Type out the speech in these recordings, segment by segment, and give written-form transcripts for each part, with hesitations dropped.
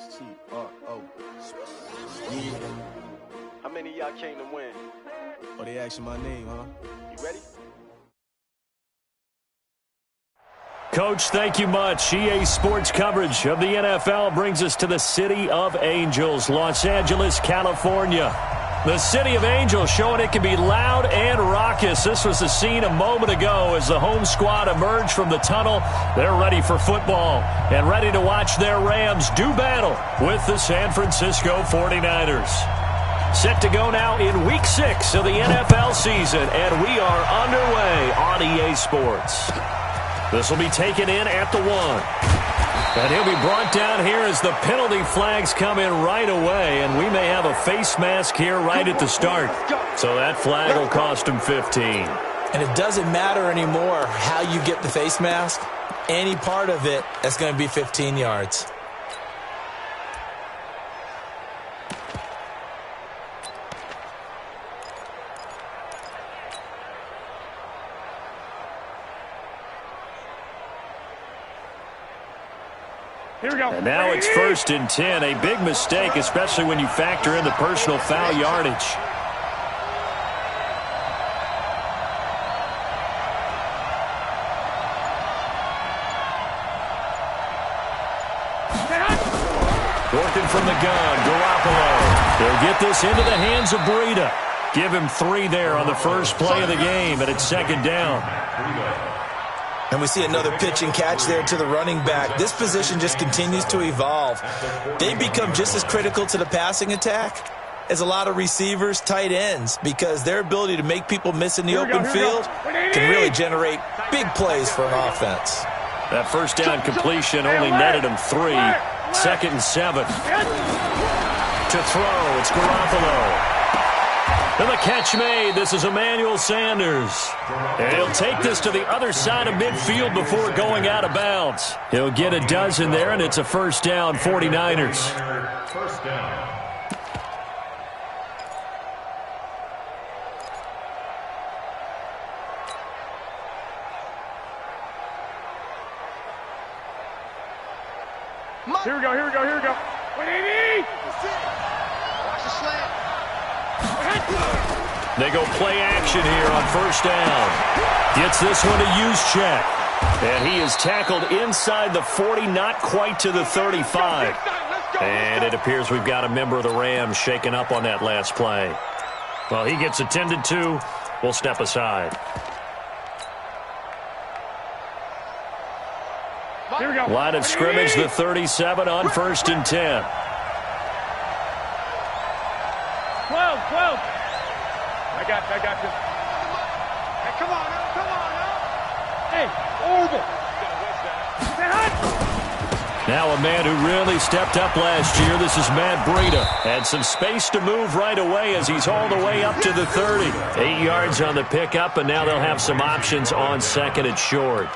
S-T-R-O. Yeah. How many of y'all came to win? Oh, they asking my name, huh? You ready? Coach, thank you much. EA Sports coverage of the NFL brings us to the City of Angels, Los Angeles, California. The City of Angels showing it can be loud and raucous. This was the scene a moment ago as the home squad emerged from the tunnel. They're ready for football and ready to watch their Rams do battle with the San Francisco 49ers. Set to go now in Week 6 of the NFL season, and we are underway on EA Sports. This will be taken in at the 1. And he'll be brought down here as the penalty flags come in right away, and we may have a face mask here right at the start. So that flag will cost him 15. And it doesn't matter anymore how you get the face mask. Any part of it, that's going to be 15 yards. Here we go. And now it's 1st and 10. A big mistake, especially when you factor in the personal foul yardage. Working from the gun, Garoppolo. They'll get this into the hands of Breida. Give him 3 there on the first play of the game, and it's 2nd down. And we see another pitch and catch there to the running back. This position just continues to evolve. They become just as critical to the passing attack as a lot of receivers, tight ends, because their ability to make people miss in the open field can really generate big plays for an offense. That first down completion only netted him 3. 2nd and 7. To throw, it's Garoppolo. And the catch made. This is Emmanuel Sanders. And he'll take this to the other side of midfield before going out of bounds. He'll get a dozen there, and it's a 1st down, 49ers. First down. Here we go, here we go, here we go. 180! Watch the slant. They go play action here on 1st down. Gets this one to use check. And he is tackled inside the 40, not quite to the 35. And it appears we've got a member of the Rams shaken up on that last play. Well, he gets attended to. We'll step aside. Here we go. Line of scrimmage, the 37 on 1st and 10. 12. I got you. Hey, come on now. Hey, Orville. Now a man who really stepped up last year. This is Matt Breida. Had some space to move right away as he's all the way up to the 30. 8 yards on the pickup, and now they'll have some options on 2nd and short.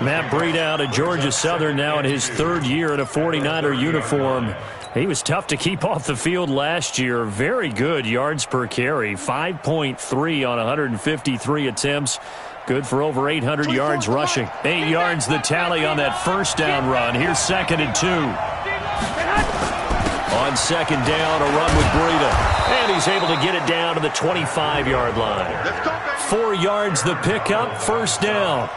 Matt Breida out of Georgia Southern now in his 3rd year in a 49er uniform. He was tough to keep off the field last year. Very good yards per carry. 5.3 on 153 attempts. Good for over 800 yards rushing. 8 yards the tally on that 1st down run. Here's 2nd and 2. On 2nd down, a run with Breida. And he's able to get it down to the 25-yard line. 4 yards the pickup, 1st down.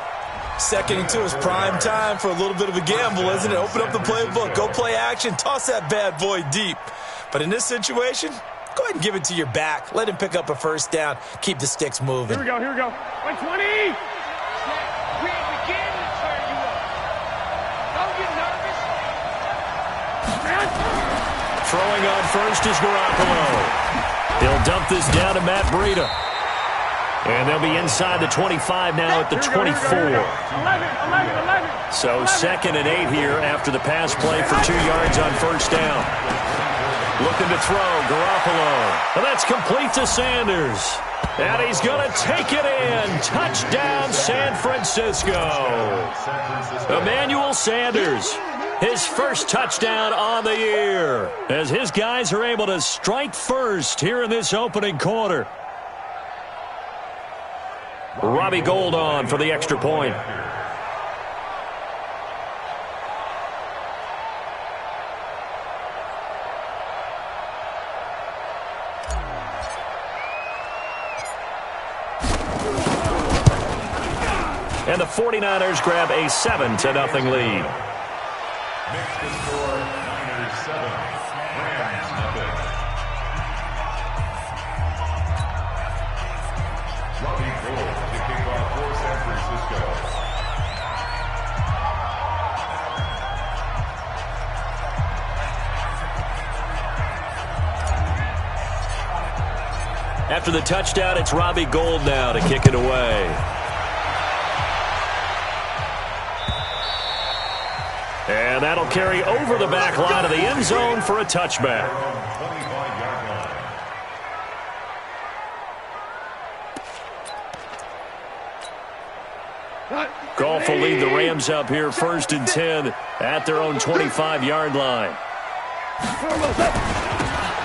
2nd and 2 is prime time for a little bit of a gamble, isn't it? Open up the playbook, go play action, toss that bad boy deep. But in this situation, go ahead and give it to your back. Let him pick up a 1st down. Keep the sticks moving. Here we go. 120! We begin to turn you up. Don't get nervous. Throwing on 1st is Garoppolo. He'll dump this down to Matt Breida. And they'll be inside the 25 now at the 24. 11. So 2nd and 8 here after the pass play for 2 yards on 1st down. Looking to throw, Garoppolo. And that's complete to Sanders. And he's going to take it in. Touchdown, San Francisco. Emmanuel Sanders, his 1st touchdown on the year, as his guys are able to strike first here in this opening quarter. Robbie Gould on for the extra point. And the 49ers grab a 7-0 lead. Next to score, Niners 7, Rams nothing. Robbie Gould to kick off for San Francisco. After the touchdown, it's Robbie Gould now to kick it away. And that'll carry over the back line of the end zone for a touchback. Goff will lead the Rams up here 1st and 10 at their own 25-yard line.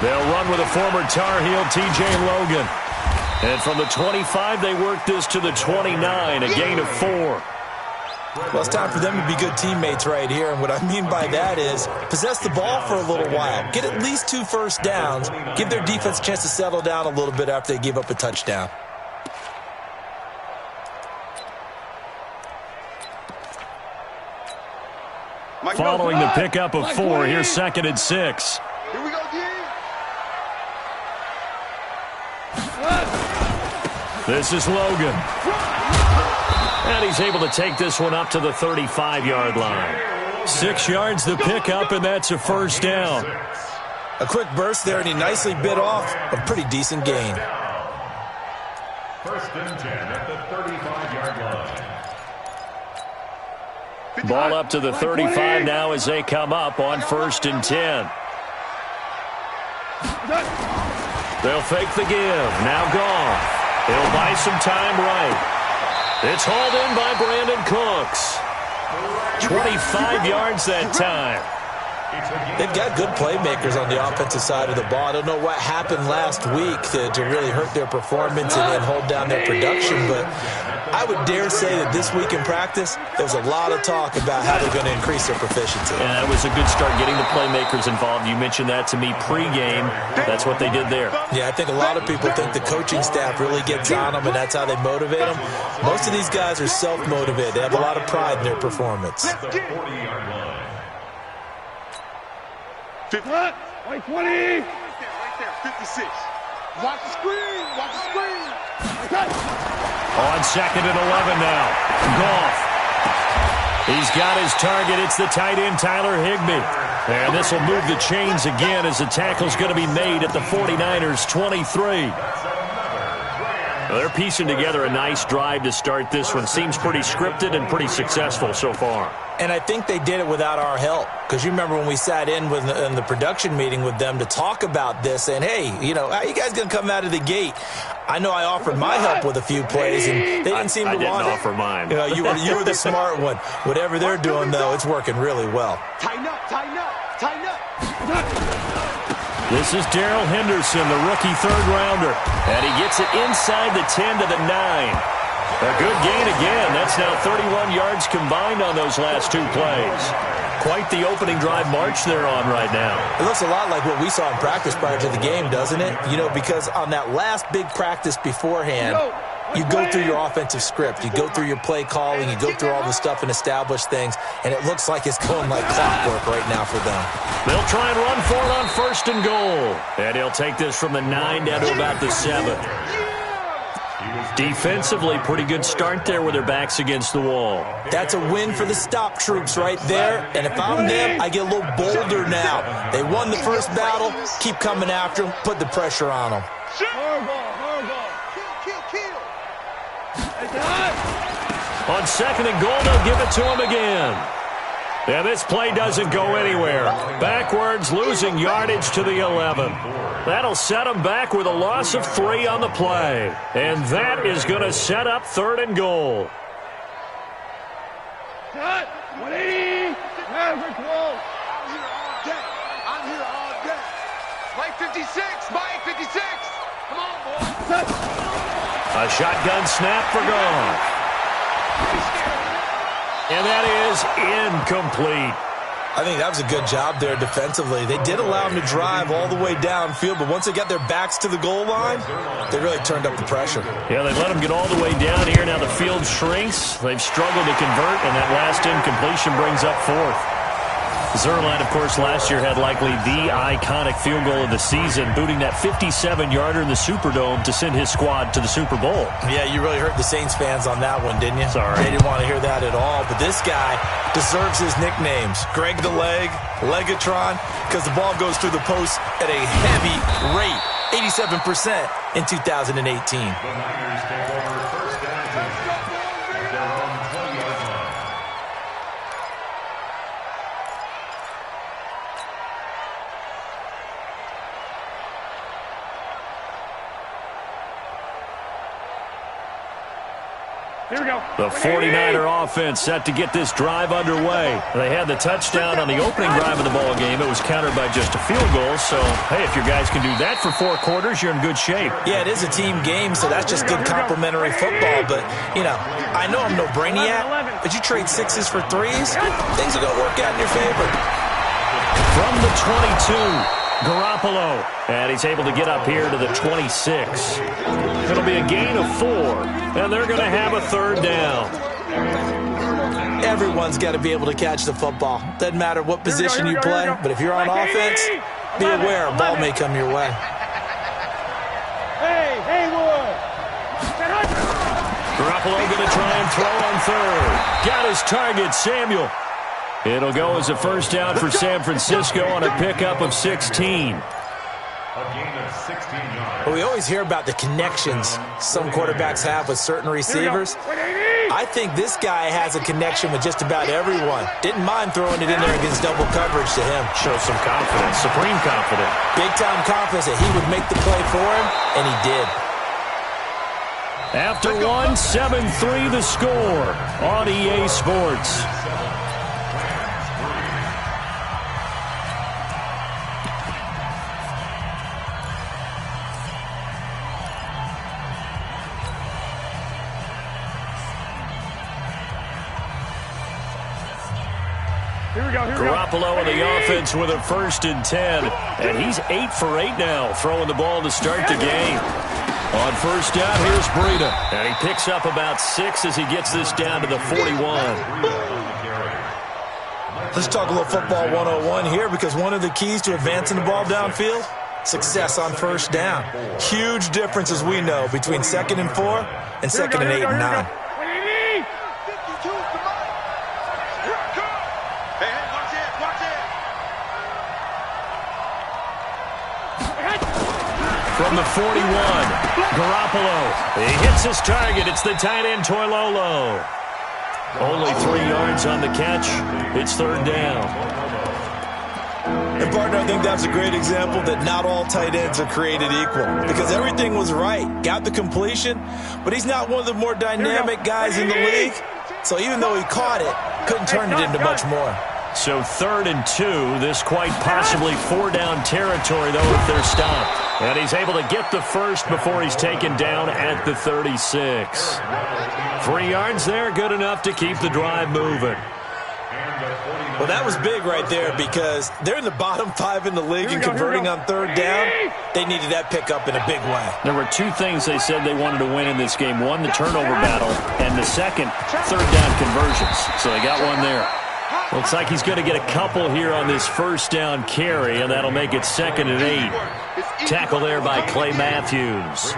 They'll run with a former Tar Heel, T.J. Logan. And from the 25, they work this to the 29, a gain of 4. Well, it's time for them to be good teammates right here. And what I mean by that is possess the ball for a little while. Get at least 2 first downs. Give their defense a chance to settle down a little bit after they give up a touchdown. Following the pickup of 4, here's 2nd and 6. Here we go, D. This is Logan. And he's able to take this one up to the 35-yard line. 6 yards the pickup, and that's a first down. A quick burst there, and he nicely bit off a pretty decent gain. 1st and 10 at the 35-yard line. Ball up to the 35 now as they come up on 1st and 10. They'll fake the give. Now Goff. He'll buy some time right. It's hauled in by Brandon Cooks. 25 yards that time. They've got good playmakers on the offensive side of the ball. I don't know what happened last week to really hurt their performance and hold down their production, but I would dare say that this week in practice, there was a lot of talk about how they're going to increase their proficiency. Yeah, that was a good start, getting the playmakers involved. You mentioned that to me pregame. That's what they did there. Yeah, I think a lot of people think the coaching staff really gets on them, and that's how they motivate them. Most of these guys are self-motivated. They have a lot of pride in their performance. 40-yard line. 20. Right there, 56. Watch the screen, watch the screen. On 2nd and 11 now. Goff. He's got his target. It's the tight end, Tyler Higbee. And this will move the chains again as the tackle's going to be made at the 49ers' 23. Well, they're piecing together a nice drive to start this one. Seems pretty scripted and pretty successful so far. And I think they did it without our help. Because you remember when we sat in the production meeting with them to talk about this, and hey, you know, how you guys going to come out of the gate? I know I offered my help with a few plays, and they didn't seem to want it. I didn't offer mine. You know, you were the smart one. Whatever they're doing, though, it's working really well. Tighten up, tighten up, tighten up. This is Darrell Henderson, the rookie third-rounder. And he gets it inside the 10 to the 9. A good gain again. That's now 31 yards combined on those last 2 plays. Quite the opening drive march they're on right now. It looks a lot like what we saw in practice prior to the game, doesn't it? You know, because on that last big practice beforehand, you go through your offensive script. You go through your play calling. You go through all the stuff and establish things. And it looks like it's going like clockwork right now for them. They'll try and run for it on 1st and goal. And he'll take this from the 9 down to about the 7. Defensively, pretty good start there with their backs against the wall. That's a win for the stop troops right there. And if I'm them, I get a little bolder now. They won the first battle. Keep coming after them. Put the pressure on them. On 2nd and goal, they'll give it to him again. And this play doesn't go anywhere. Backwards, losing yardage to the 11. That'll set them back with a loss of 3 on the play. And that is going to set up 3rd and goal. Cut! 180! Maverick Wolf! I'm here all day. Mike 56! Mike 56! Come on, boy! A shotgun snap for Goff. And that is incomplete. I think that was a good job there defensively. They did allow them to drive all the way downfield, but once they got their backs to the goal line, they really turned up the pressure. Yeah, they let them get all the way down here. Now the field shrinks. They've struggled to convert, and that last incompletion brings up fourth. Zerline, of course, last year had likely the iconic field goal of the season, booting that 57-yarder in the Superdome to send his squad to the Super Bowl. Yeah, you really hurt the Saints fans on that one, didn't you? Sorry. They didn't want to hear that at all. But this guy deserves his nicknames. Greg the Leg, Legatron, because the ball goes through the post at a heavy rate, 87% in 2018. The Niners take over first down at their own 20-yard line. Here we go. The 49er offense set to get this drive underway. They had the touchdown on the opening drive of the ball game. It was countered by just a field goal. So, hey, if your guys can do that for 4 quarters, you're in good shape. Yeah, it is a team game, so that's just good complimentary football. But, you know, I know I'm no brainiac, but you trade 6s for 3s, things are going to work out in your favor. From the 22, Garoppolo. And he's able to get up here to the 26. It'll be a gain of 4, and they're going to have a third down. Everyone's got to be able to catch the football. Doesn't matter what position you play, but if you're on offense, be aware a ball may come your way. Hey, Haywood. Garoppolo going to try and throw on third. Got his target, Samuel. It'll go as a first down for San Francisco on a pickup of 16. A gain of 16 yards. But we always hear about the connections some quarterbacks have with certain receivers. I think this guy has a connection with just about everyone. Didn't mind throwing it in there against double coverage to him. Shows some confidence, supreme confidence. Big-time confidence that he would make the play for him, and he did. After 1, 7-3 the score on EA Sports. Garoppolo in the offense with a 1st and 10. And he's 8 for 8 now, throwing the ball to start the game. On first down, here's Breida. And he picks up about 6 as he gets this down to the 41. Let's talk a little football 101 here, because one of the keys to advancing the ball downfield, success on first down. Huge difference, as we know, between 2nd and 4 and 2nd and 8 and 9. From the 41, Garoppolo. He hits his target. It's the tight end, Toilolo. Only 3 yards on the catch. It's third down. And, partner, I think that's a great example that not all tight ends are created equal, because everything was right. Got the completion, but he's not one of the more dynamic guys in the league. So even though he caught it, couldn't turn it into much more. So 3rd and 2, this quite possibly 4-down territory, though, if they're stopped. And he's able to get the first before he's taken down at the 36. 3 yards there, good enough to keep the drive moving. Well, that was big right there, because they're in the bottom 5 in the league in converting on 3rd down. They needed that pickup in a big way. There were 2 things they said they wanted to win in this game. One, the turnover battle, and the second, 3rd down conversions. So they got one there. Looks like he's going to get a couple here on this first down carry, and that'll make it 2nd and 8. Tackle there by Clay Matthews.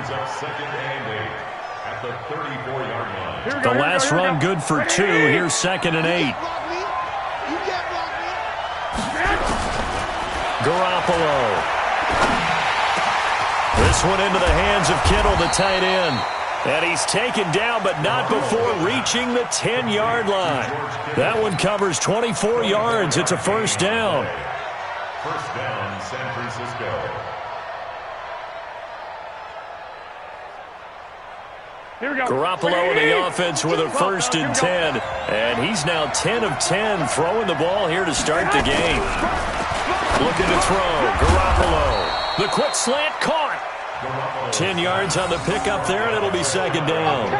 The last run good for 2. Here's 2nd and 8. Garoppolo. This one into the hands of Kittle, the tight end. And he's taken down, but not before reaching the 10-yard line. That one covers 24 yards. It's a first down. First down, San Francisco. Garoppolo in the offense with a 1st and 10. And he's now 10 of 10 throwing the ball here to start the game. Looking to throw. Garoppolo. The quick slant caught. 10 yards on the pickup there, and it'll be 2nd down.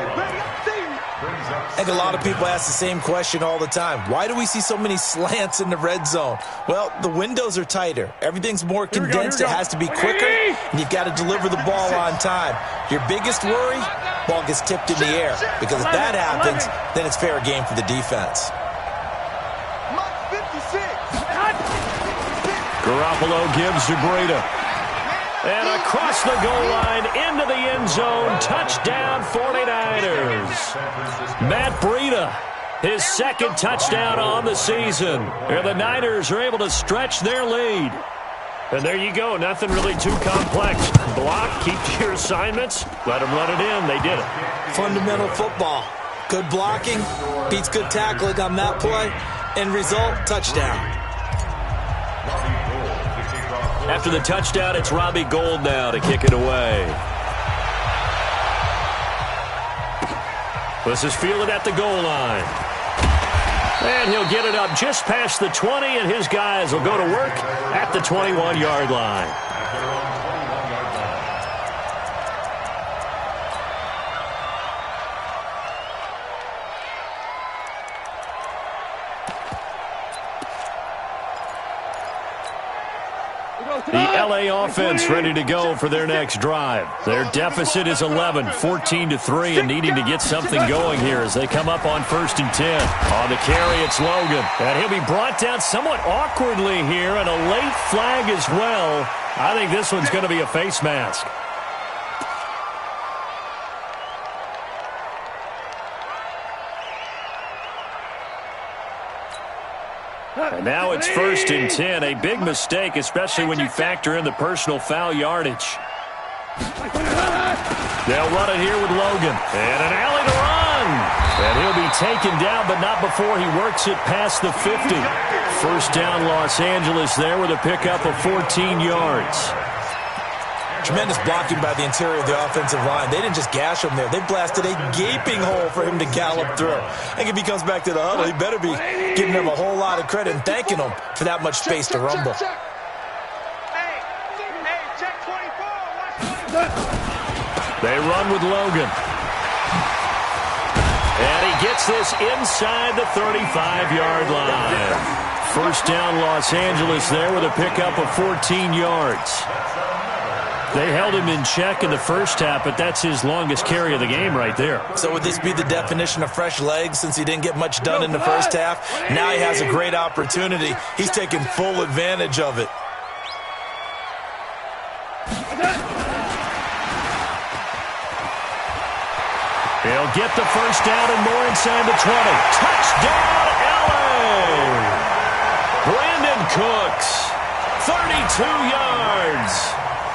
Brings up I think a lot of people ask the same question all the time. Why do we see so many slants in the red zone? Well, the windows are tighter. Everything's more condensed. It has to be quicker, and you've got to deliver the ball on time. Your biggest worry, ball gets tipped in the air, because if that happens, then it's fair game for the defense. Garoppolo gives to Breida. And across the goal line, into the end zone, touchdown 49ers. Matt Breida, his second touchdown on the season. And the Niners are able to stretch their lead. And there you go, nothing really too complex. Block, keep to your assignments, let them run it in. They did it. Fundamental football. Good blocking, beats good tackling on that play. End result, touchdown. After the touchdown, it's Robbie Gould now to kick it away. This is fielded at the goal line. And he'll get it up just past the 20, and his guys will go to work at the 21-yard line. The LA offense ready to go for their next drive. Their deficit is 11, 14-3, and needing to get something going here as they come up on 1st and 10. On the carry, it's Logan. And he'll be brought down somewhat awkwardly here, and a late flag as well. I think this one's going to be a face mask. And now it's 1st and 10. A big mistake, especially when you factor in the personal foul yardage. They'll run it here with Logan. And an alley to run. And he'll be taken down, but not before he works it past the 50. First down, Los Angeles there with a pickup of 14 yards. Tremendous blocking by the interior of the offensive line. They didn't just gash him there. They blasted a gaping hole for him to gallop through. I think if he comes back to the huddle, he better be giving them a whole lot of credit and thanking them for that much space to rumble. They run with Logan. And he gets this inside the 35-yard line. First down, Los Angeles there with a pickup of 14 yards. They held him in check in the first half, but that's his longest carry of the game right there. So would this be the definition of fresh legs since he didn't get much done in the first half? Now he has a great opportunity. He's taking full advantage of it. He'll get the first down and more inside the 20. Touchdown, LA! Brandon Cooks, 32 yards.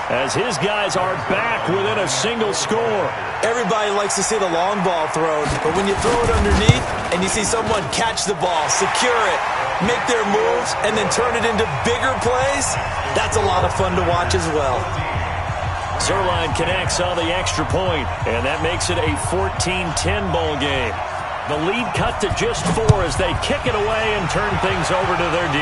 As his guys are back within a single score. Everybody likes to see the long ball thrown, but when you throw it underneath and you see someone catch the ball, secure it, make their moves, and then turn it into bigger plays, that's a lot of fun to watch as well. Zerline connects on the extra point, and that makes it a 14-10 ball game. The lead cut to just 4 as they kick it away and turn things over to their D.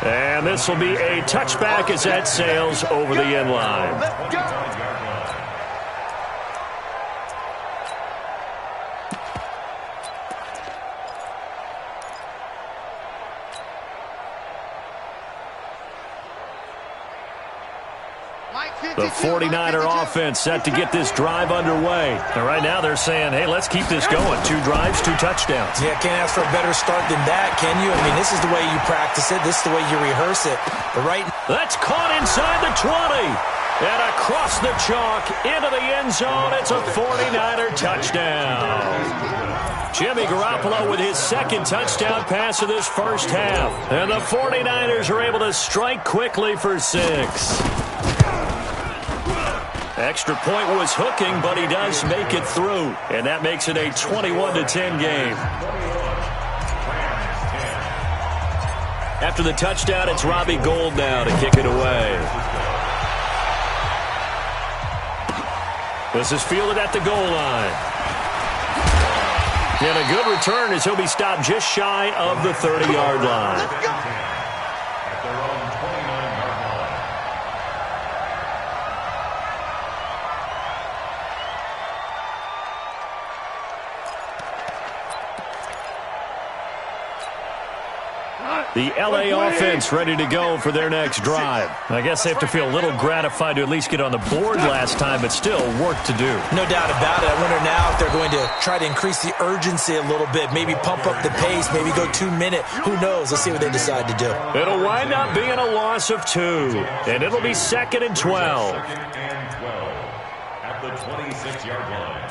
And this will be a touchback as that sails over the end line. Let's go. The 49er offense set to get this drive underway. And right now they're saying, hey, let's keep this going. 2 drives, 2 touchdowns. Yeah, can't ask for a better start than that, can you? I mean, this is the way you practice it. This is the way you rehearse it. But that's caught inside the 20. And across the chalk into the end zone. It's a 49er touchdown. Jimmy Garoppolo with his second touchdown pass of this first half. And the 49ers are able to strike quickly for 6. Extra point was hooking, but he does make it through. And that makes it a 21-10 game. After the touchdown, it's Robbie Gould now to kick it away. This is fielded at the goal line. And a good return as he'll be stopped just shy of the 30-yard line. The L.A. offense ready to go for their next drive. I guess they have to feel a little gratified to at least get on the board last time, but still work to do. No doubt about it. I wonder now if they're going to try to increase the urgency a little bit, maybe pump up the pace, maybe go 2 minute. Who knows? Let's see what they decide to do. It'll wind up being a loss of 2, and it'll be 2nd and 12. At the 26-yard line.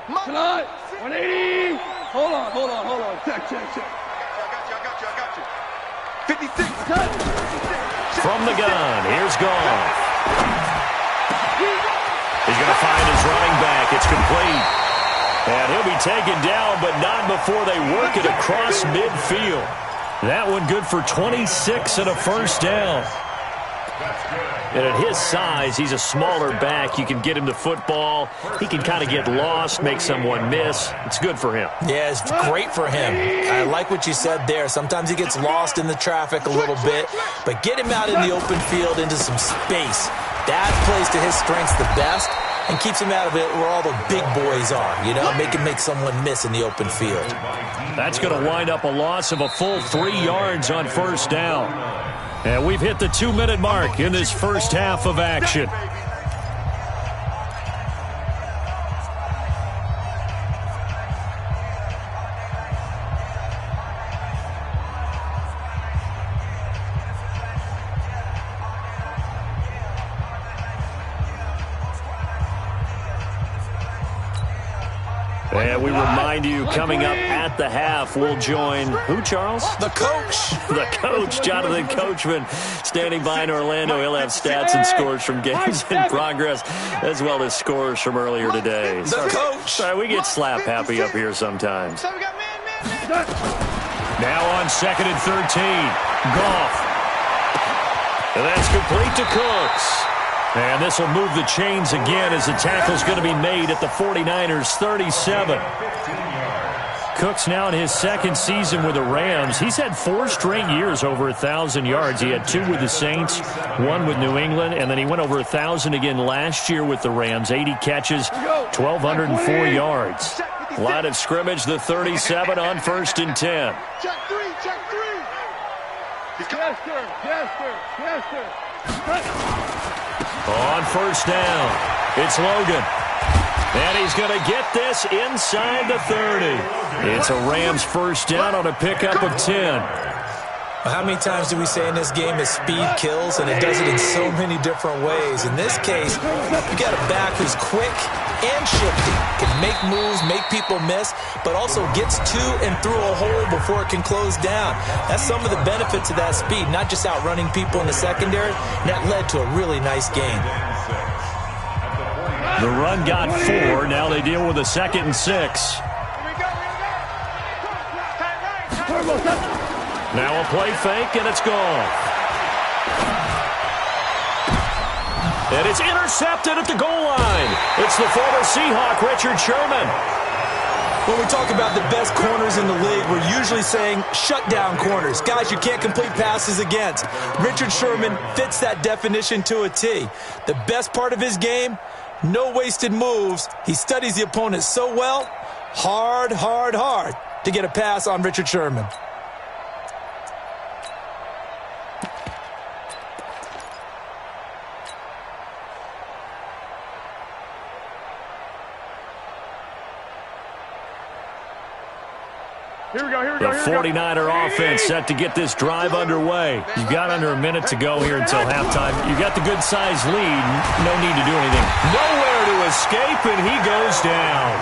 Come on. 180. Hold on. Check. I got you. 56. Cut. From the gun, here's Goff. He's going to find his running back. It's complete. And he'll be taken down, but not before they work it across midfield. That one good for 26 and a first down. And at his size, he's a smaller back. You can get him the football. He can kind of get lost, make someone miss. It's good for him. Yeah, it's great for him. I like what you said there. Sometimes he gets lost in the traffic a little bit, but get him out in the open field into some space. That plays to his strengths the best and keeps him out of it where all the big boys are, you know, make someone miss in the open field. That's going to wind up a loss of a full 3 yards on first down. And we've hit the 2-minute mark in this first half of action. And we remind you, coming up at the half, we'll join who, Charles? The coach. The coach, Jonathan Coachman, standing by in Orlando. He'll have stats and scores from games in progress, as well as scores from earlier today. The coach. Sorry, we get slap happy up here sometimes. Now on 2nd and 13, Goff. And that's complete to Cooks. And this will move the chains again as the tackle's going to be made at the 49ers' 37. Cooks now in his 2nd season with the Rams. He's had 4 straight years over 1,000 yards. He had 2 with the Saints, 1 with New England, and then he went over 1,000 again last year with the Rams. 80 catches, 1,204 yards. Line of scrimmage, the 37 on 1st and 10. Check 3. Yes, sir. On first down, it's Logan. And he's going to get this inside the 30. It's a Rams first down on a pickup of 10. How many times do we say in this game that speed kills, and it does it in so many different ways? In this case, you got a back who's quick and shifty, can make moves, make people miss, but also gets to and through a hole before it can close down. That's some of the benefits of that speed, not just outrunning people in the secondary. And that led to a really nice game. The run got 4. Now they deal with a 2nd and 6. Now a play fake, and it's gone. And it's intercepted at the goal line. It's the former Seahawk, Richard Sherman. When we talk about the best corners in the league, we're usually saying shutdown corners, guys you can't complete passes against. Richard Sherman fits that definition to a T. The best part of his game, no wasted moves. He studies the opponent so well, hard to get a pass on Richard Sherman. The 49er offense set to get this drive underway. You've got under a minute to go here until halftime. You've got the good-sized lead. No need to do anything. Nowhere to escape, and he goes down.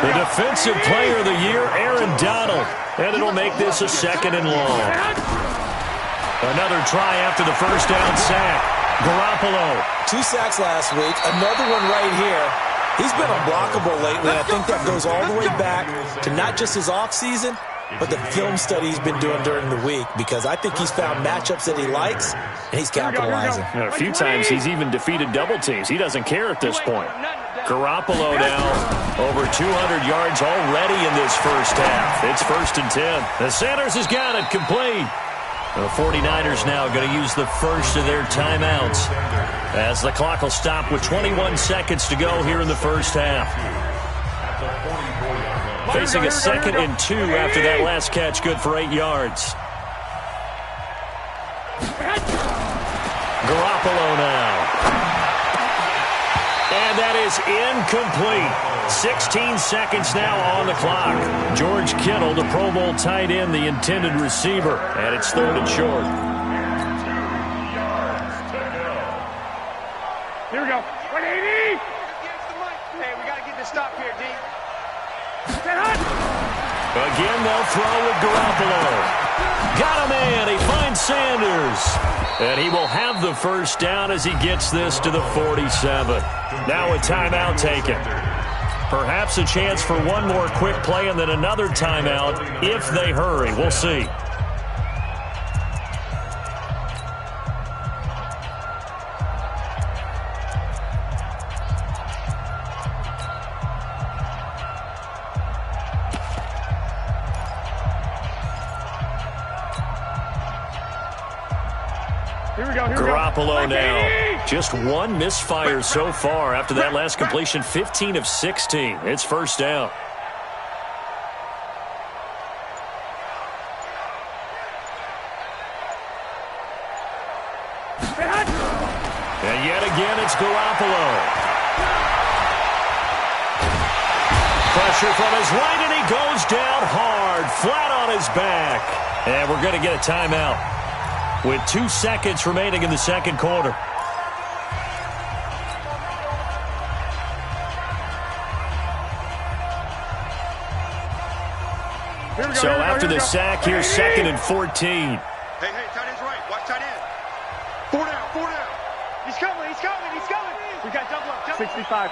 The defensive player of the year, Aaron Donald. And it'll make this a 2nd and long. Another try after the first down sack. Garoppolo. 2 sacks last week. Another one right here. He's been unblockable lately, and I think that goes all the way back to not just his offseason, but the film study he's been doing during the week, because I think he's found matchups that he likes, and he's capitalizing. And a few times he's even defeated double teams. He doesn't care at this point. Garoppolo now over 200 yards already in this first half. It's 1st and 10. The Sanders has got it complete. The 49ers now going to use the first of their timeouts as the clock will stop with 21 seconds to go here in the first half. Facing a 2nd and 2 after that last catch, good for 8 yards. Garoppolo now. And that is incomplete. 16 seconds now on the clock. George Kittle, the Pro Bowl tight end, the intended receiver. And it's 3rd and short. Here we go. 180. Hey, we got to get this stop here, D. Again, they'll throw with Garoppolo. Got a man. He finds Sanders. And he will have the first down as he gets this to the 47. Now a timeout taken. Perhaps a chance for one more quick play and then another timeout if they hurry. We'll see. Garoppolo now. Just one misfire so far after that last completion. 15 of 16. It's first down. And yet again, it's Garoppolo. Pressure from his right, and he goes down hard, flat on his back. And we're going to get a timeout with 2 seconds remaining in the second quarter. So after the sack, here's 2nd and 14. Hey, tight end's right. Watch tight end. 4 down, 4 down. He's coming. We got double up. 65.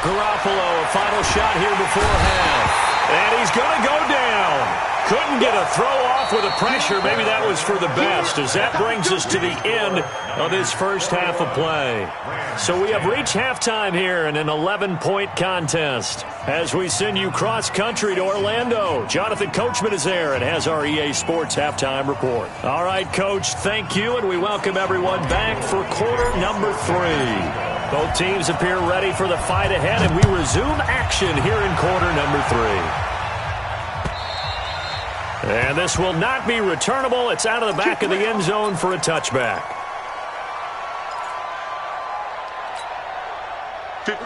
Garoppolo, a final shot here before half. And he's going to go down. Couldn't get a throw off with the pressure. Maybe that was for the best, as that brings us to the end of this first half of play. So we have reached halftime here in an 11-point contest. As we send you cross-country to Orlando, Jonathan Coachman is there and has our EA Sports halftime report. All right, Coach, thank you, and we welcome everyone back for quarter number 3. Both teams appear ready for the fight ahead, and we resume action here in quarter number 3. And this will not be returnable. It's out of the back of the end zone for a touchback.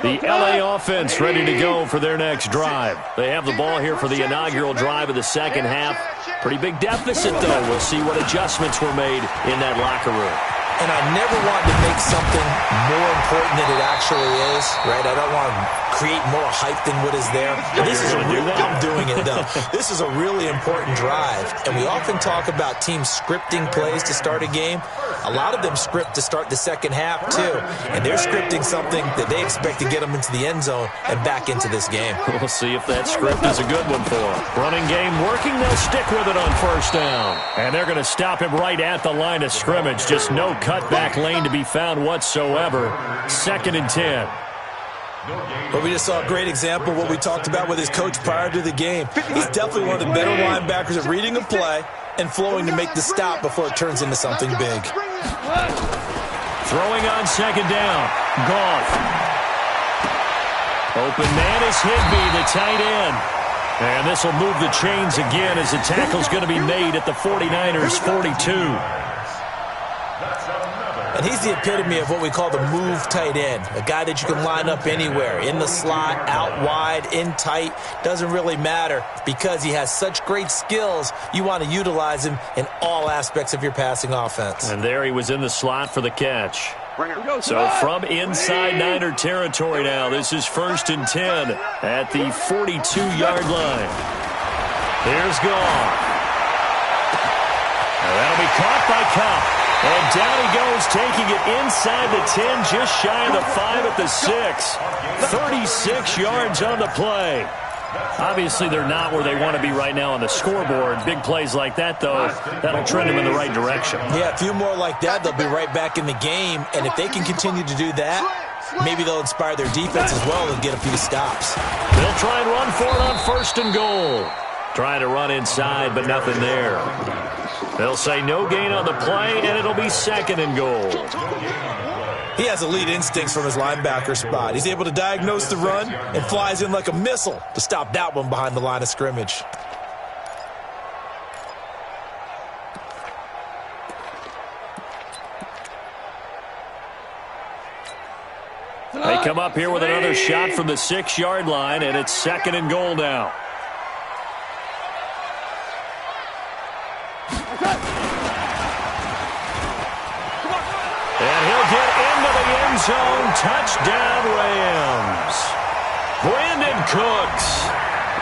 The LA offense ready to go for their next drive. They have the ball here for the inaugural drive of the second half. Pretty big deficit, though. We'll see what adjustments were made in that locker room. And I never want to make something more important than it actually is, right? I don't want to create more hype than what is there. This is I'm doing it, though. This is a really important drive. And we often talk about teams scripting plays to start a game. A lot of them script to start the second half, too. And they're scripting something that they expect to get them into the end zone and back into this game. We'll see if that script is a good one for them. Running game working. They'll stick with it on first down. And they're going to stop him right at the line of scrimmage. Just no cutback lane to be found whatsoever. 2nd and 10. But we just saw a great example of what we talked about with his coach prior to the game. He's definitely one of the better linebackers at reading a play and flowing to make the stop before it turns into something big. Throwing on 2nd down. Goff. Open man is Higbee, the tight end. And this will move the chains again as the tackle's going to be made at the 49ers' 42. And he's the epitome of what we call the move tight end, a guy that you can line up anywhere, in the slot, out wide, in tight, doesn't really matter because he has such great skills. You want to utilize him in all aspects of your passing offense. And there he was in the slot for the catch. So from inside Niner territory now, this is 1st and 10 at the 42-yard line. Here's Goff. And that'll be caught by Kupp. And down he goes, taking it inside the 10, just shy of the 5 at the 6. 36 yards on the play. Obviously, they're not where they want to be right now on the scoreboard. Big plays like that, though, that'll trend them in the right direction. Yeah, a few more like that, they'll be right back in the game. And if they can continue to do that, maybe they'll inspire their defense as well and get a few stops. They'll try and run for it on 1st and goal. Trying to run inside, but nothing there. They'll say no gain on the play, and it'll be 2nd and goal. He has elite instincts from his linebacker spot. He's able to diagnose the run and flies in like a missile to stop that one behind the line of scrimmage. They come up here with another shot from the 6-yard line, and it's 2nd and goal now. And he'll get into the end zone. Touchdown, Rams. Brandon Cooks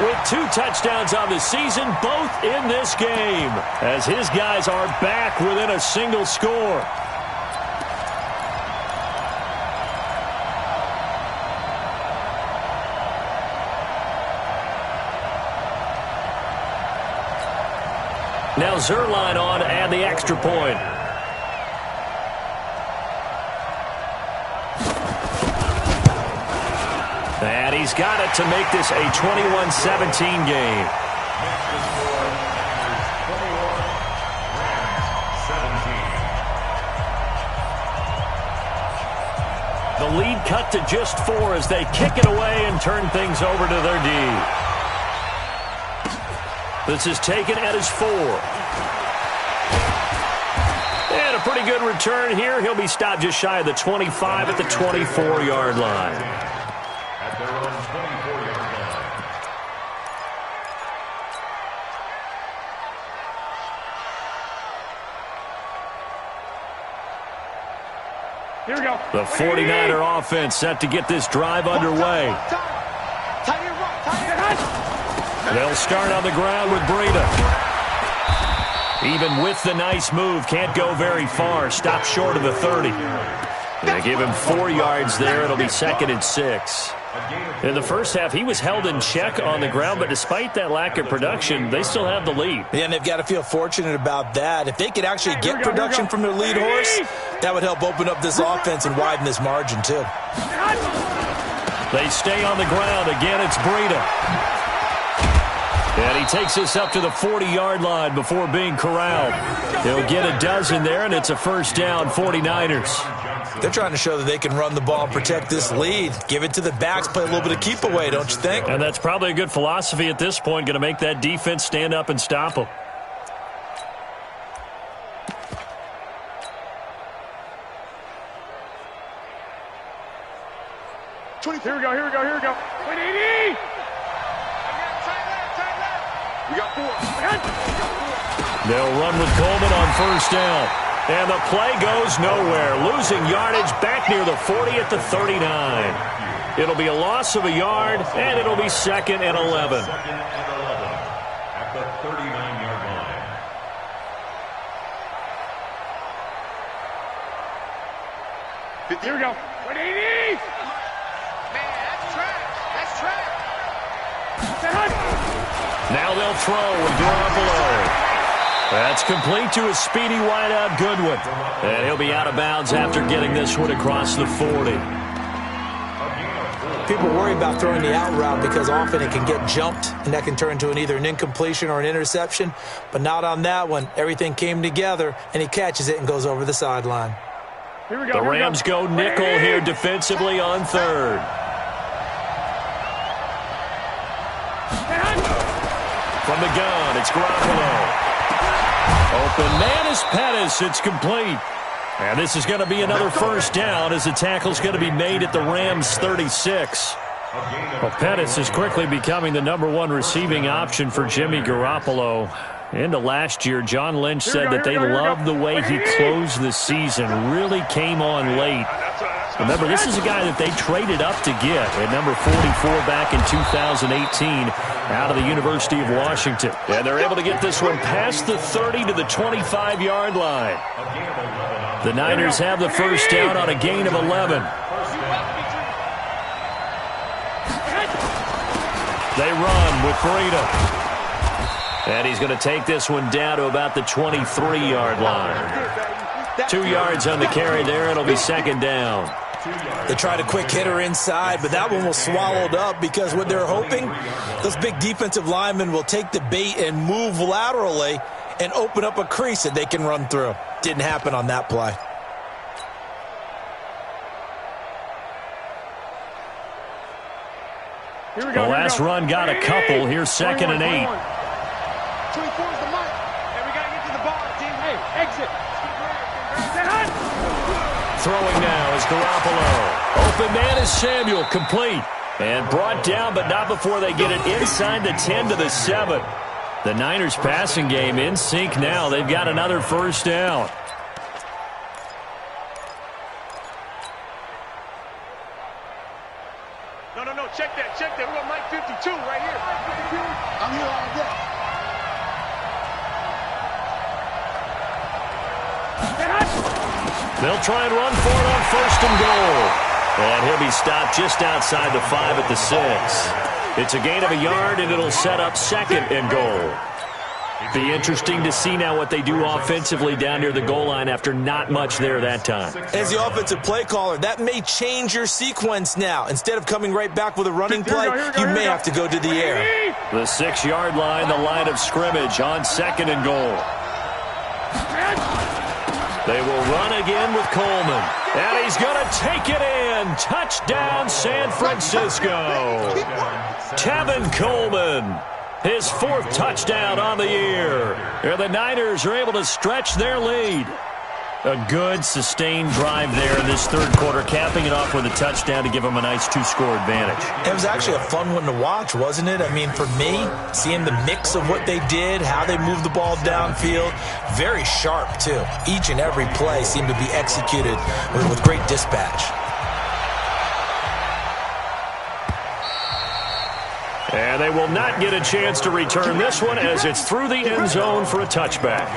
with 2 touchdowns on the season, both in this game, as his guys are back within a single score. Now Zerline on to add the extra point. And he's got it to make this a 21-17 game. The lead cut to just 4 as they kick it away and turn things over to their D. This is taken at his 4. And a pretty good return here. He'll be stopped just shy of the 25 at the 24-yard line. At their own 24-yard line. Here we go. The 49er offense set to get this drive underway. They'll start on the ground with Breida. Even with the nice move, can't go very far. Stop short of the 30. They give him 4 yards there. It'll be 2nd and 6. In the first half, he was held in check on the ground, but despite that lack of production, they still have the lead. Yeah, and they've got to feel fortunate about that. If they could actually get production from their lead horse, that would help open up this offense and widen this margin, too. They stay on the ground. Again, it's Breida. And he takes this up to the 40-yard line before being corralled. He'll get a dozen there, and it's a first down, 49ers. They're trying to show that they can run the ball and protect this lead. Give it to the backs, play a little bit of keep away, don't you think? And that's probably a good philosophy at this point, going to make that defense stand up and stop them. Here we go, here we go, here we go. 180! We got 4. They'll run with Coleman on first down. And the play goes nowhere. Losing yardage back near the 40 at the 39. It'll be a loss of a yard, and it'll be 2nd and 11. At the 39-yard line. Here we go. 180! Man, that's trash. That's trash. Now they'll throw with Garoppolo. That's complete to a speedy wideout Goodwin. And he'll be out of bounds after getting this one across the 40. People worry about throwing the out route because often it can get jumped, and that can turn into either an incompletion or an interception. But not on that one. Everything came together, and he catches it and goes over the sideline. Here we go. The Rams go nickel here defensively on 3rd. From the gun, it's Garoppolo. Open man is Pettis. It's complete. And this is going to be another first down as the tackle's going to be made at the Rams' 36. Well, Pettis is quickly becoming the #1 receiving option for Jimmy Garoppolo. Into last year, John Lynch said that they loved the way he closed the season. Really came on late. Remember, this is a guy that they traded up to get at number 44 back in 2018 out of the University of Washington. And they're able to get this one past the 30 to the 25-yard line. The Niners have the first down on a gain of 11. They run with Breida. And he's going to take this one down to about the 23-yard line. 2 yards on the carry there. It'll be 2nd down. They tried a quick hitter inside, but that one was swallowed up because what they're hoping, those big defensive linemen will take the bait and move laterally and open up a crease that they can run through. Didn't happen on that play. Here we go. The last run got a couple. Here's 2nd and 8. 24 is the mark. Hey, we got to get to the ball, team. Hey, exit. throwing now is Garoppolo. Open man is Samuel, complete. And brought down, but not before they get it inside the 10 to the 7. The Niners passing game in sync now. They've got another first down. No, check that. We're on Mike 52 right here. I'm here all day. They'll try and run for it on 1st and goal. And he'll be stopped just outside the 5 at the 6. It's a gain of a yard, and it'll set up 2nd and goal. Be interesting to see now what they do offensively down near the goal line after not much there that time. As the offensive play caller, that may change your sequence now. Instead of coming right back with a running play, you may have to go to the air. The 6-yard line, the line of scrimmage on 2nd and goal. They will run again with Coleman. And he's going to take it in. Touchdown, San Francisco. Tevin Coleman. His 4th touchdown on the year. And the Niners are able to stretch their lead. A good, sustained drive there in this 3rd quarter, capping it off with a touchdown to give them a nice 2-score advantage. It was actually a fun one to watch, wasn't it? I mean, for me, seeing the mix of what they did, how they moved the ball downfield, very sharp, too. Each and every play seemed to be executed with great dispatch. And they will not get a chance to return this one as it's through the end zone for a touchback.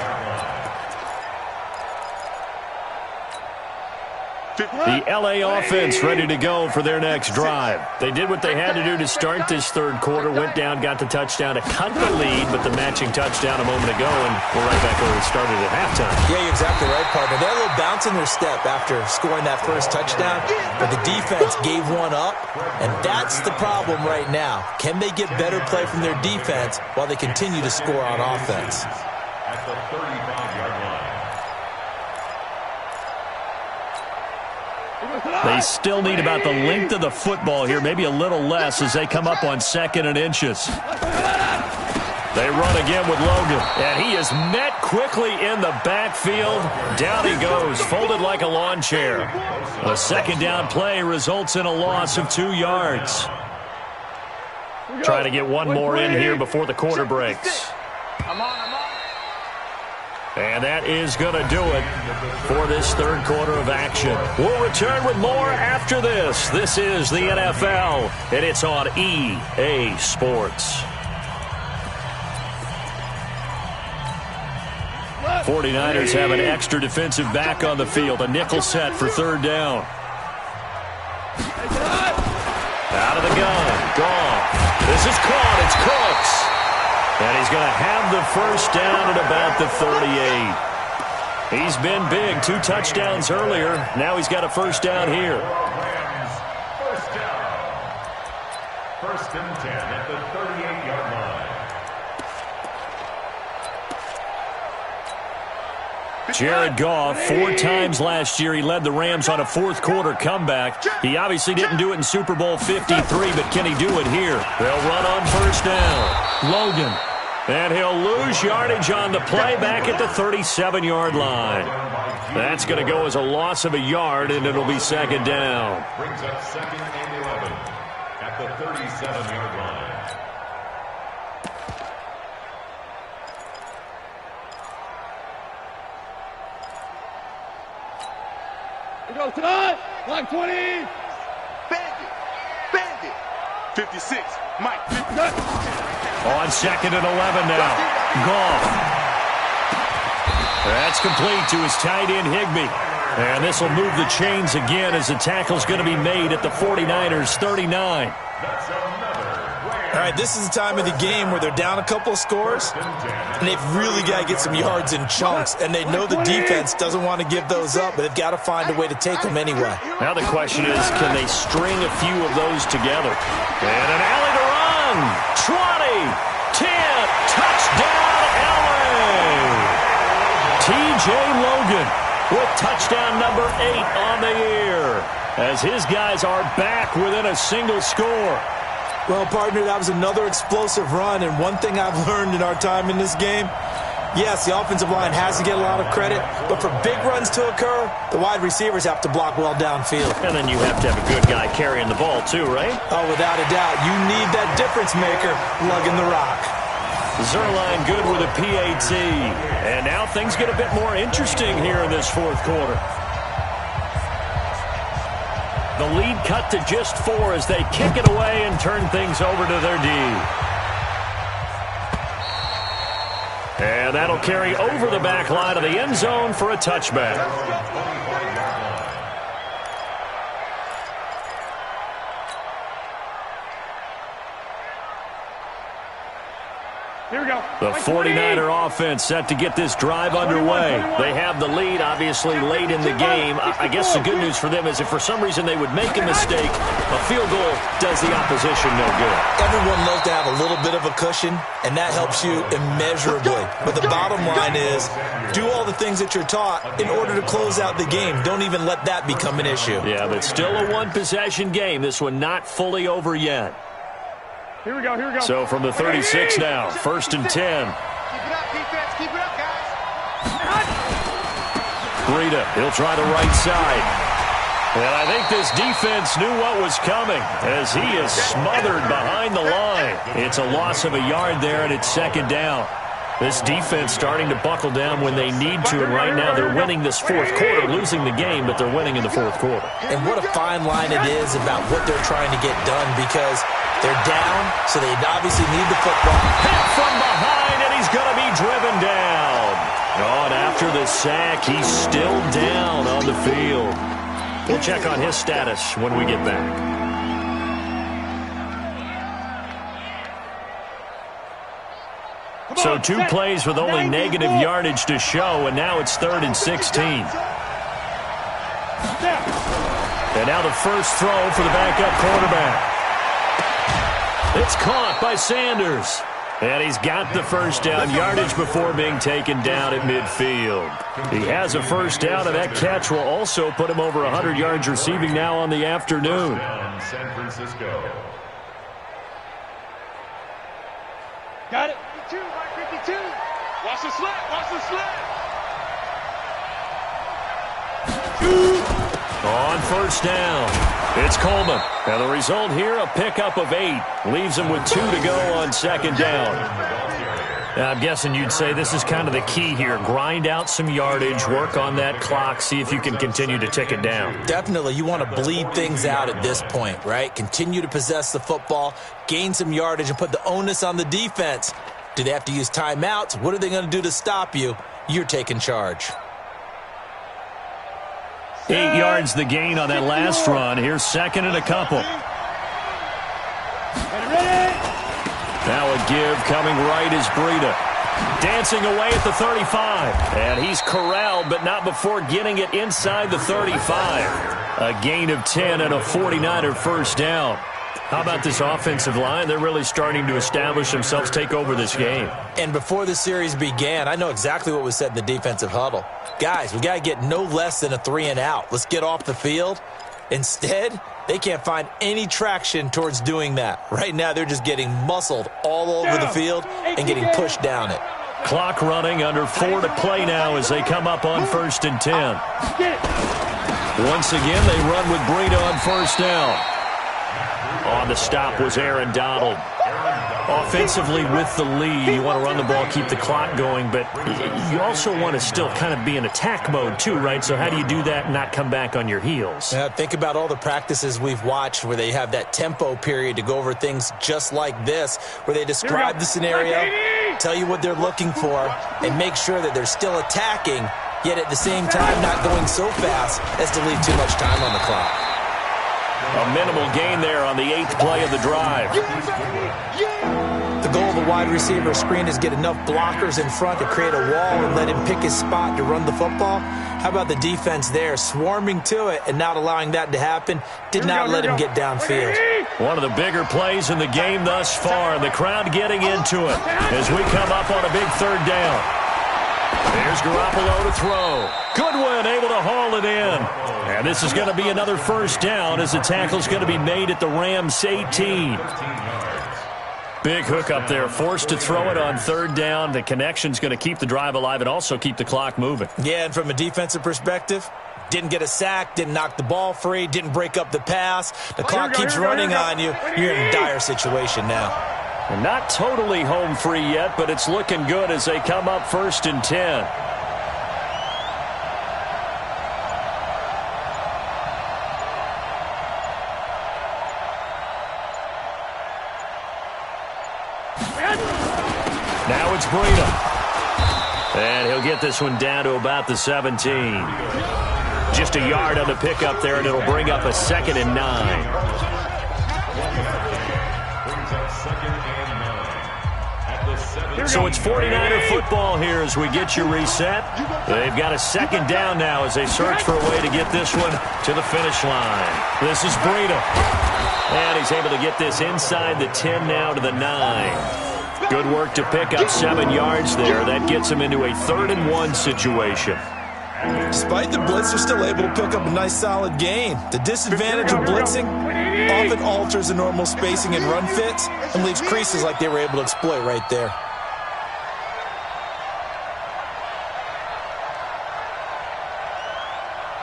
The L.A. offense ready to go for their next drive. They did what they had to do to start this 3rd quarter, went down, got the touchdown to cut the lead, but the matching touchdown a moment ago, and we're right back where we started at halftime. Yeah, you're exactly right, partner. They had a little bounce in their step after scoring that first touchdown, but the defense gave one up, and that's the problem right now. Can they get better play from their defense while they continue to score on offense? At the 35-yard line. They still need about the length of the football here, maybe a little less as they come up on 2nd and inches. They run again with Logan, and he is met quickly in the backfield. Down he goes, folded like a lawn chair. A 2nd down play results in a loss of 2 yards. Try to get one more in here before the quarter breaks. I'm on. And that is going to do it for this 3rd quarter of action. We'll return with more after this. This is the NFL, and it's on EA Sports. 49ers have an extra defensive back on the field, a nickel set for 3rd down. Out of the gun, gone. This is caught, it's Cooks. And he's going to have the first down at about the 38. He's been big, 2 touchdowns earlier. Now he's got a first down here. Rams, first down. 1st and 10 at the 38-yard line. Jared Goff, 4 times last year he led the Rams on a 4th quarter comeback. He obviously didn't do it in Super Bowl 53, but can he do it here? They'll run on first down. Logan. And he'll lose yardage on the play back at the 37-yard line. That's going to go as a loss of a yard, and it'll be 2nd down. Brings up 2nd and 11 at the 37-yard line. Here goes tonight. Like 20. Bandit. 56. Mike. 59. On 2nd and 11 now. Goff. That's complete to his tight end, Higbee. And this will move the chains again as the tackle's going to be made at the 49ers' 39. All right, this is the time of the game where they're down a couple of scores, and they've really got to get some yards in chunks, and they know the defense doesn't want to give those up, but they've got to find a way to take them anyway. Now the question is, can they string a few of those together? And an alley to run. 20, 10, touchdown, LA. TJ Logan with touchdown number 8 on the year, as his guys are back within a single score. Well, partner, that was another explosive run, and one thing I've learned in our time in this game, Yes, the offensive line has to get a lot of credit, but for big runs to occur, the wide receivers have to block well downfield. And then you have to have a good guy carrying the ball too, right? Oh, without a doubt. You need that difference maker lugging the rock. Zerline good with a PAT. And now things get a bit more interesting here in this fourth quarter. The lead cut to just 4 as they kick it away and turn things over to their D. And that'll carry over the back line of the end zone for a touchback. Here we go. The 49er offense set to get this drive underway. They have the lead, obviously, late in the game. I guess the good news for them is if for some reason they would make a mistake, a field goal does the opposition no good. Everyone loves to have a little bit of a cushion, and that helps you immeasurably. But the bottom line is, do all the things that you're taught in order to close out the game. Don't even let that become an issue. Yeah, but still a one-possession game. This one not fully over yet. Here we go, here we go. So from the 36 now, 1st and 10. Keep it up, defense. Keep it up, guys. Breida, he'll try the right side. And I think this defense knew what was coming as he is smothered behind the line. It's a loss of a yard there, and it's 2nd down. This defense starting to buckle down when they need to, and right now they're winning this fourth quarter, losing the game, but they're winning in the fourth quarter. And what a fine line it is about what they're trying to get done, because they're down, so they obviously need the football. Hit from behind, and he's going to be driven down. Oh, and after the sack, he's still down on the field. We'll check on his status when we get back. So 2 plays with only negative yardage to show, and now it's 3rd and 16. And now the first throw for the backup quarterback. It's caught by Sanders. And he's got the first down yardage before being taken down at midfield. He has a first down, and that catch will also put him over 100 yards receiving now on the afternoon. San Francisco. Got it. 52, 52. Watch the slant, watch the slant. On first down, it's Coleman. And the result here, a pickup of 8. Leaves him with 2 to go on 2nd down. Now, I'm guessing you'd say this is kind of the key here. Grind out some yardage, work on that clock, see if you can continue to tick it down. Definitely, you want to bleed things out at this point, right? Continue to possess the football, gain some yardage, and put the onus on the defense. Do they have to use timeouts? What are they going to do to stop you? You're taking charge. 8 yards the gain on that last run. Here's 2nd and a couple. Now a give coming right is Breida. Dancing away at the 35. And he's corralled, but not before getting it inside the 35. A gain of 10 and a 49er first down. How about this offensive line? They're really starting to establish themselves, take over this game. And before the series began, I know exactly what was said in the defensive huddle. Guys, we got to get no less than a 3-and-out. Let's get off the field. Instead, they can't find any traction towards doing that. Right now, they're just getting muscled all over the field and getting pushed down it. Clock running, under 4 to play now as they come up on 1st and 10. Once again, they run with Breida on first down. On the stop was Aaron Donald. Offensively with the lead, you want to run the ball, keep the clock going, but you also want to still kind of be in attack mode too, right? So how do you do that and not come back on your heels? Think about all the practices we've watched where they have that tempo period to go over things just like this, where they describe the scenario, tell you what they're looking for, and make sure that they're still attacking, yet at the same time not going so fast as to leave too much time on the clock. A minimal gain there on the 8th play of the drive. The goal of the wide receiver screen is get enough blockers in front to create a wall and let him pick his spot to run the football. How about the defense there, swarming to it and not allowing that to happen? Did not let him get downfield. One of the bigger plays in the game thus far, and the crowd getting into it as we come up on a big 3rd down. There's Garoppolo to throw. Goodwin able to haul it in. And this is going to be another first down as the tackle's going to be made at the Rams' 18. Big hook up there, forced to throw it on third down. The connection's going to keep the drive alive and also keep the clock moving. Yeah, and from a defensive perspective, didn't get a sack, didn't knock the ball free, didn't break up the pass. The clock keeps running on you. You're in a dire situation now. And not totally home free yet, but it's looking good as they come up 1st and 10. Now it's Breida. And he'll get this one down to about the 17. Just a yard on the pickup there, and it'll bring up a 2nd and 9. So it's 49er football here as we get you reset. They've got a 2nd down now as they search for a way to get this one to the finish line. This is Breida. And he's able to get this inside the 10 now to the 9. Good work to pick up 7 yards there. That gets him into a 3rd and 1 situation. Despite the blitz, they're still able to pick up a nice solid gain. The disadvantage of blitzing often alters the normal spacing and run fits and leaves creases like they were able to exploit right there.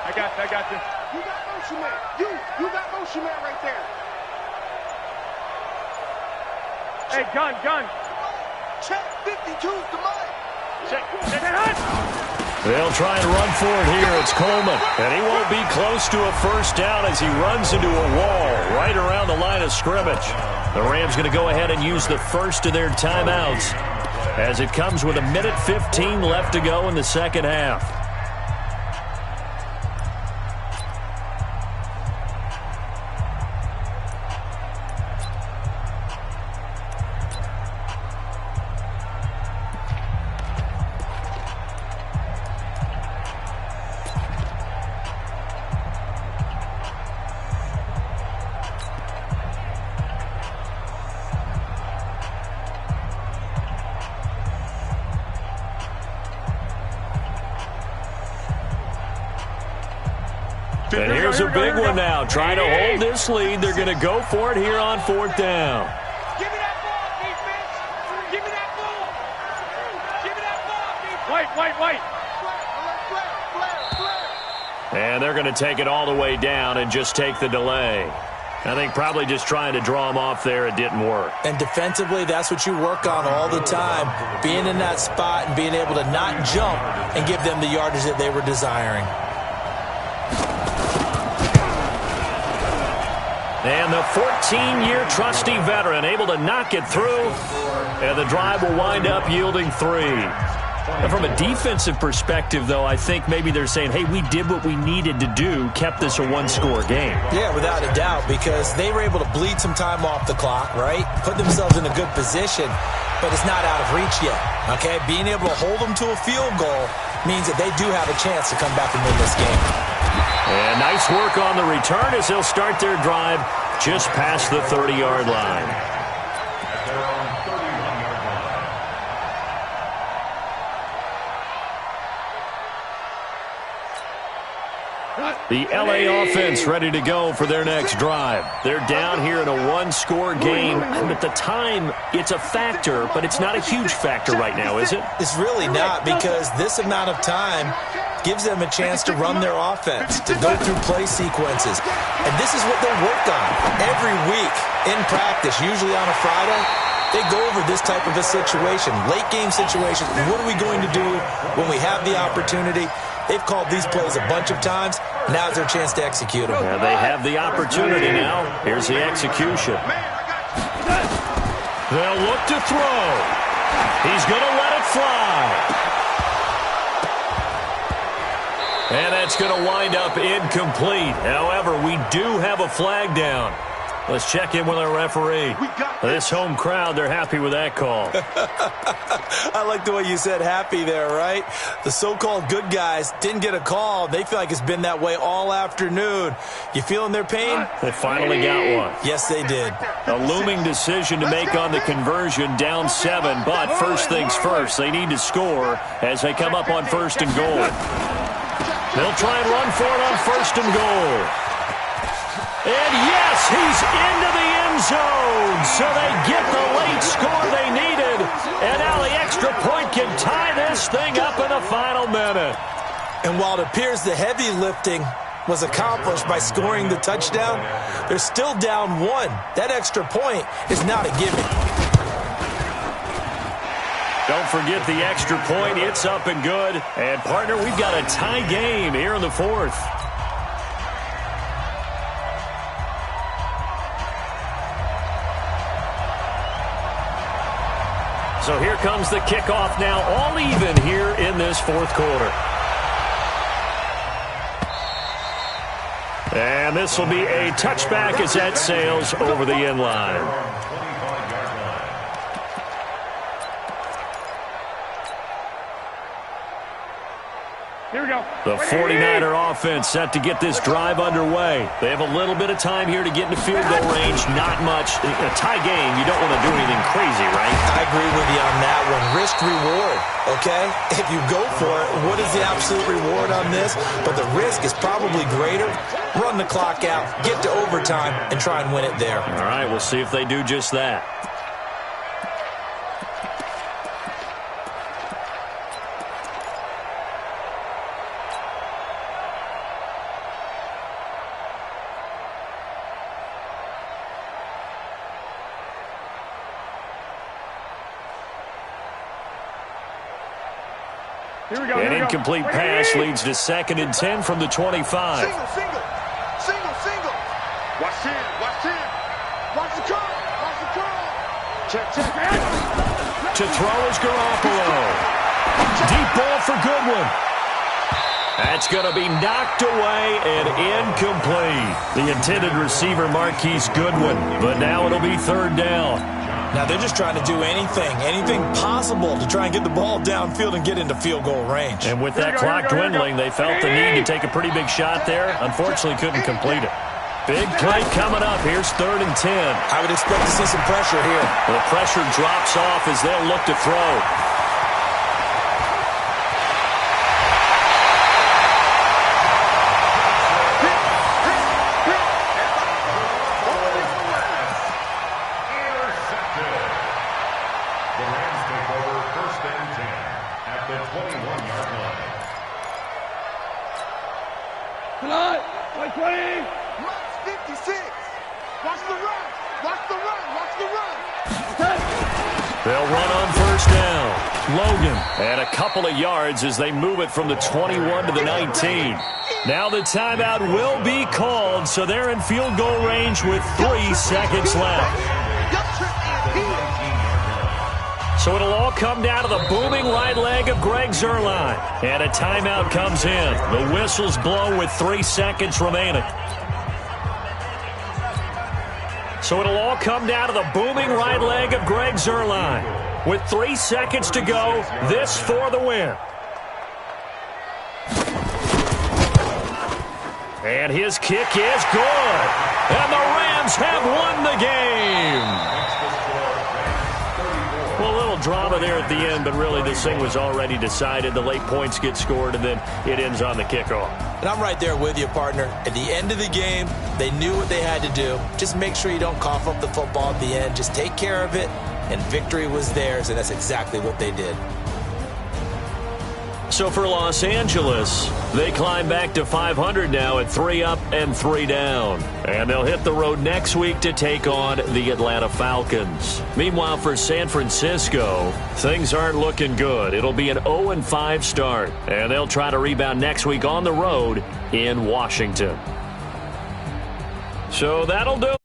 I got this. You got motion man. You got motion man right there. Hey, gun. Check 52 to mine. Check that hunt. They'll try and run for it here. It's Coleman. And he won't be close to a 1st down as he runs into a wall right around the line of scrimmage. The Rams going to go ahead and use the first of their timeouts as it comes with 1:15 left to go in the 2nd half. And here's a big one now. Trying to hold this lead. They're going to go for it here on 4th down. Give me that ball, defense. Give me that ball. Give me that ball, defense. White. And they're going to take it all the way down and just take the delay. I think probably just trying to draw him off there. It didn't work. And defensively, that's what you work on all the time. Being in that spot and being able to not jump and give them the yardage that they were desiring. And the 14-year trusty veteran able to knock it through. And the drive will wind up yielding 3. And from a defensive perspective, though, I think maybe they're saying, hey, we did what we needed to do, kept this a 1-score game. Yeah, without a doubt, because they were able to bleed some time off the clock, right? Put themselves in a good position, but it's not out of reach yet, okay? Being able to hold them to a field goal means that they do have a chance to come back and win this game. And nice work on the return as they'll start their drive just past the 30-yard line. The LA offense ready to go for their next drive. They're down here in a 1-score game. And at the time, it's a factor, but it's not a huge factor right now, is it? It's really not, because this amount of time gives them a chance to run their offense, to go through play sequences. And this is what they work on every week in practice, usually on a Friday. They go over this type of a situation, late game situation. What are we going to do when we have the opportunity? They've called these plays a bunch of times. Now's their chance to execute them. Yeah, they have the opportunity now. Here's the execution. They'll look to throw. He's going to let it fly. And that's going to wind up incomplete. However, we do have a flag down. Let's check in with our referee. This home crowd, they're happy with that call. I like the way you said happy there, right? The so-called good guys didn't get a call. They feel like it's been that way all afternoon. You feeling their pain? They finally got one. Yes, they did. A looming decision to make on the conversion, down 7. But first things first, they need to score as they come up on 1st and goal. They'll try and run for it on 1st and goal. And yes, he's into the end zone. So they get the late score they needed. And now the extra point can tie this thing up in the final minute. And while it appears the heavy lifting was accomplished by scoring the touchdown, they're still down 1. That extra point is not a gimme. Don't forget the extra point. It's up and good. And, partner, we've got a tie game here in the 4th. So here comes the kickoff now, all even here in this 4th quarter. And this will be a touchback as that sails over the end line. Here we go. The 49er offense set to get this drive underway. They have a little bit of time here to get into field goal range. Not much. A tie game, you don't want to do anything crazy, right? I agree with you on that one. Risk reward, okay? If you go for it, what is the absolute reward on this? But the risk is probably greater. Run the clock out, get to overtime, and try and win it there. All right, we'll see if they do just that. Here we go. An incomplete pass leads to 2nd and 10 from the 25. Single. Watch him. Watch the curl. Check. To throw is Garoppolo. Deep ball for Goodwin. That's going to be knocked away and incomplete. The intended receiver, Marquise Goodwin. But now it'll be 3rd down. Now they're just trying to do anything possible to try and get the ball downfield and get into field goal range. And with that clock dwindling, they felt the need to take a pretty big shot there. Unfortunately, couldn't complete it. Big play coming up. Here's 3rd and 10. I would expect to see some pressure here. The pressure drops off as they'll look to throw. They'll run on 1st down. Logan, and a couple of yards as they move it from the 21 to the 19. Now the timeout will be called, so they're in field goal range with 3 seconds left. So it'll all come down to the booming right leg of Greg Zuerlein. And a timeout comes in. The whistle's blown with 3 seconds remaining. So it'll all come down to the booming right leg of Greg Zuerlein. With 3 seconds to go, this for the win. And his kick is good. And the Rams have won the game. Well, a little drama there at the end, but really this thing was already decided. The late points get scored, and then it ends on the kickoff. And I'm right there with you, partner. At the end of the game, they knew what they had to do. Just make sure you don't cough up the football at the end. Just take care of it, and victory was theirs, and that's exactly what they did. So for Los Angeles, they climb back to 500 now at 3 up and 3 down. And they'll hit the road next week to take on the Atlanta Falcons. Meanwhile, for San Francisco, things aren't looking good. It'll be an 0-5 start. And they'll try to rebound next week on the road in Washington. So that'll do.